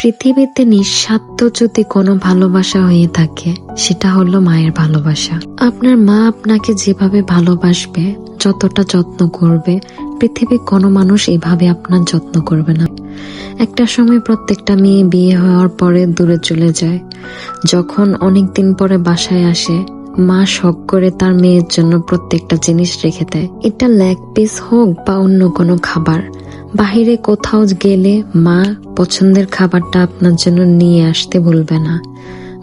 পৃথিবীতে নিঃস্বার্থ যদি কোনো ভালোবাসা হয়ে থাকে, সেটা হলো মায়ের ভালোবাসা। আপনার মা আপনাকে যেভাবে ভালোবাসবে, যতটা যত্ন করবে, পৃথিবীর কোনো মানুষ এভাবে আপনার যত্ন করবে না। একটা সময় প্রত্যেকটা মেয়ে বিয়ে হওয়ার পরে দূরে চলে যায়। যখন অনেকদিন পরে বাসায় আসে, মা শখ করে তার মেয়ের জন্য প্রত্যেকটা জিনিস রেখে দেয়। এটা লেগ পিস হোক বা অন্য কোনো খাবার। বাহিরে কোথাও গেলে মা পছন্দের খাবারটা আপনার জন্য নিয়ে আসতে ভুলবে না।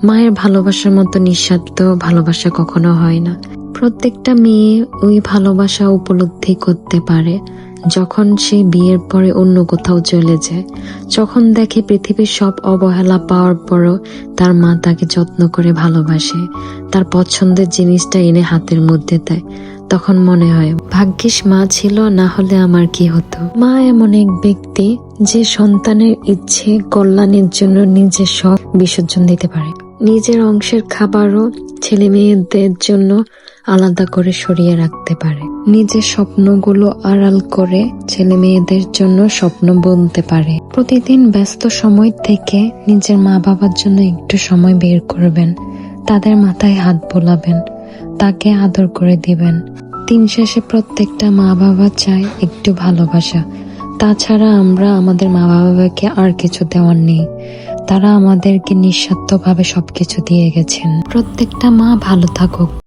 মায়ের ভালোবাসার মতো নিঃস্বার্থ ভালোবাসা কখনো হয় না। প্রত্যেকটা মেয়ে ওই ভালোবাসা উপলব্ধি করতে পারে যখন সে বিয়ের পরে অন্য কোথাও চলে যায়। যখন দেখে পৃথিবীর সব অবহেলা পাওয়ার পরও তার মা তাকে যত্ন করে ভালোবাসে, তার পছন্দের জিনিসটা এনে হাতের মধ্যে দেয়, তখন মনে হয় ভাগ্যিস মা ছিল, না হলে আমার কি হতো। মা এমন এক ব্যক্তি যে সন্তানের ইচ্ছে কল্যাণের জন্য নিজের শখ বিসর্জন দিতে পারে। নিজের অংশের খাবারও ছেলে মেয়েদের জন্য আলাদা করে সরিয়ে রাখতে পারে। নিজের স্বপ্নগুলো আড়াল করে ছেলে মেয়েদের জন্য স্বপ্ন বুনতে পারে। প্রতিদিন ব্যস্ত সময় থেকে নিজের মা বাবার জন্য একটু সময় বের করবেন, তাদের মাথায় হাত বোলাবেন, তাকে আদর করে দিবেন। দিন শেষে প্রত্যেকটা মা বাবা চায় একটু ভালোবাসা। তাছাড়া আমরা আমাদের মা বাবাকে আর কিছু দেওয়ার নেই। তারা আমাদেরকে নিঃস্বার্থভাবে সবকিছু দিয়ে গেছেন। প্রত্যেকটা মা ভালো থাকুক।